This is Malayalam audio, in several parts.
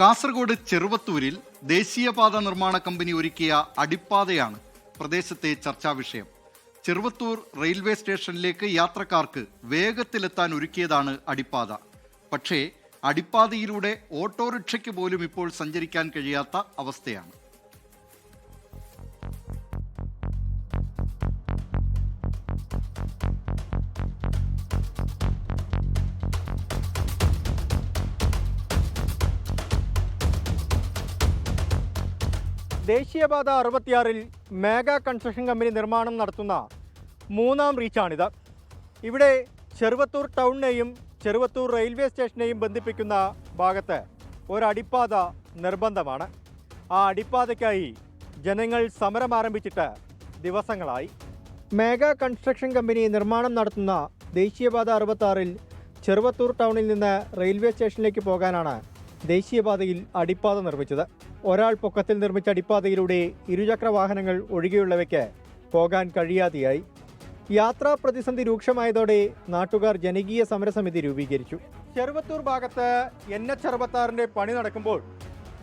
കാസർഗോഡ് ചെറുവത്തൂരിൽ ദേശീയപാത നിർമ്മാണ കമ്പനി ഒരുക്കിയ അടിപ്പാതയാണ് പ്രദേശത്തെ ചർച്ചാ വിഷയം. ചെറുവത്തൂർ റെയിൽവേ സ്റ്റേഷനിലേക്ക് യാത്രക്കാർക്ക് വേഗത്തിലെത്താൻ ഒരുക്കിയതാണ് അടിപ്പാത. പക്ഷേ അടിപ്പാതയിലൂടെ ഓട്ടോറിക്ഷയ്ക്ക് പോലും ഇപ്പോൾ സഞ്ചരിക്കാൻ കഴിയാത്ത അവസ്ഥയാണ്. ദേശീയപാത 66-ൽ മേഗാ കൺസ്ട്രക്ഷൻ കമ്പനി നിർമ്മാണം നടത്തുന്ന 3ാം റീച്ചാണിത്. ഇവിടെ ചെറുവത്തൂർ ടൗണിനെയും ചെറുവത്തൂർ റെയിൽവേ സ്റ്റേഷനെയും ബന്ധിപ്പിക്കുന്ന ഭാഗത്ത് ഒരടിപ്പാത നിർബന്ധമാണ്. ആ അടിപ്പാതയ്ക്കായി ജനങ്ങൾ സമരം ആരംഭിച്ചിട്ട് ദിവസങ്ങളായി. മേഗാ കൺസ്ട്രക്ഷൻ കമ്പനി നിർമ്മാണം നടത്തുന്ന ദേശീയപാത 66-ൽ ചെറുവത്തൂർ ടൗണിൽ നിന്ന് റെയിൽവേ സ്റ്റേഷനിലേക്ക് പോകാനാണ് ദേശീയപാതയിൽ അടിപ്പാത നിർമ്മിച്ചത്. ഒരാൾ പൊക്കത്തിൽ നിർമ്മിച്ച അടിപ്പാതയിലൂടെ ഇരുചക്ര വാഹനങ്ങൾ ഒഴികെയുള്ളവയ്ക്ക് പോകാൻ കഴിയാതെയായി. യാത്രാ പ്രതിസന്ധി രൂക്ഷമായതോടെ നാട്ടുകാർ ജനകീയ സമരസമിതി രൂപീകരിച്ചു. ചെറുവത്തൂർ ഭാഗത്ത് NH66-ന്റെ പണി നടക്കുമ്പോൾ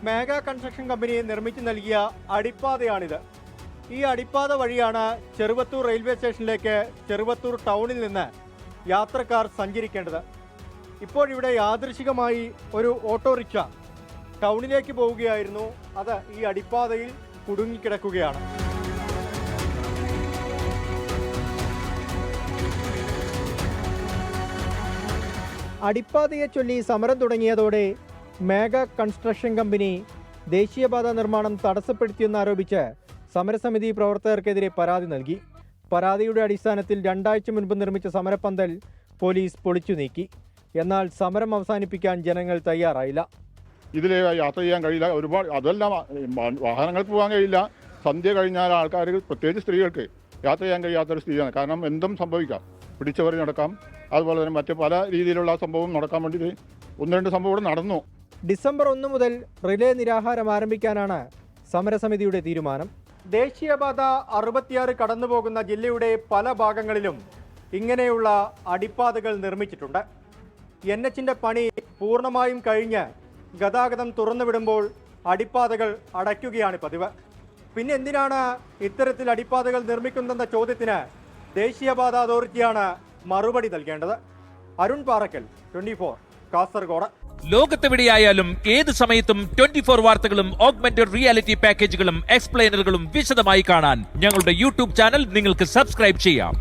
മേഗാ കൺസ്ട്രക്ഷൻ കമ്പനി നിർമ്മിച്ചു നൽകിയ അടിപ്പാതയാണിത്. ഈ അടിപ്പാത വഴിയാണ് ചെറുവത്തൂർ റെയിൽവേ സ്റ്റേഷനിലേക്ക് ചെറുവത്തൂർ ടൗണിൽ നിന്ന് യാത്രക്കാർ സഞ്ചരിക്കേണ്ടത്. ഇപ്പോഴിവിടെ യാദൃശികമായി ഒരു ഓട്ടോറിക്ഷ ടൗണിലേക്ക് പോവുകയായിരുന്നു. അത് ഈ അടിപ്പാതയിൽ കുടുങ്ങിക്കിടക്കുകയാണ്. അടിപ്പാതയെ ചൊല്ലി സമരം തുടങ്ങിയതോടെ മേഗാ കൺസ്ട്രക്ഷൻ കമ്പനി ദേശീയപാത നിർമ്മാണം തടസ്സപ്പെടുത്തിയെന്നാരോപിച്ച് സമരസമിതി പ്രവർത്തകർക്കെതിരെ പരാതി നൽകി. പരാതിയുടെ അടിസ്ഥാനത്തിൽ 2 ആഴ്ച മുൻപ് നിർമ്മിച്ച സമരപ്പന്തൽ പോലീസ് പൊളിച്ചു നീക്കി. എന്നാൽ സമരം അവസാനിപ്പിക്കാൻ ജനങ്ങൾ തയ്യാറായില്ല. ഇതിൽ യാത്ര ചെയ്യാൻ കഴിയില്ല. ഒരുപാട് അതല്ല, വാഹനങ്ങൾക്ക് പോകാൻ കഴിയില്ല. സന്ധ്യ കഴിഞ്ഞാൽ ആൾക്കാർ, പ്രത്യേകിച്ച് സ്ത്രീകൾക്ക് യാത്ര ചെയ്യാൻ കഴിയാത്തൊരു സ്ഥിതിയാണ്. കാരണം എന്തും സംഭവിക്കാം, പിടിച്ചവർ നടക്കാം. അതുപോലെ തന്നെ മറ്റ് പല രീതിയിലുള്ള സംഭവം നടക്കാൻ വേണ്ടിയിട്ട് 1-2 സംഭവം ഇവിടെ നടന്നു. ഡിസംബർ 1 മുതൽ റിലേ നിരാഹാരം ആരംഭിക്കാനാണ് സമരസമിതിയുടെ തീരുമാനം. ദേശീയപാത 66 കടന്നുപോകുന്ന ജില്ലയുടെ പല ഭാഗങ്ങളിലും ഇങ്ങനെയുള്ള അടിപ്പാതകൾ നിർമ്മിച്ചിട്ടുണ്ട്. NH-ന്റെ പണി പൂർണ്ണമായും കഴിഞ്ഞ് ഗതാഗതം തുറന്നുവിടുമ്പോൾ അടിപ്പാതകൾ അടയ്ക്കുകയാണ് പതിവ്. പിന്നെ എന്തിനാണ് ഇത്തരത്തിൽ അടിപ്പാതകൾ നിർമ്മിക്കുന്നതെന്ന ചോദ്യത്തിന് ദേശീയപാത അതോറിറ്റിയാണ് മറുപടി നൽകേണ്ടത്. അരുൺ പാറക്കൽ, 24, കാസർഗോഡ്. ലോകത്തെവിടെയായാലും ഏത് സമയത്തും 24 വാർത്തകളും ഓഗ്മെന്റഡ് റിയാലിറ്റി പാക്കേജുകളും എക്സ്പ്ലെയിനറുകളും വിശദമായി കാണാൻ ഞങ്ങളുടെ യൂട്യൂബ് ചാനൽ നിങ്ങൾക്ക് സബ്സ്ക്രൈബ് ചെയ്യാം.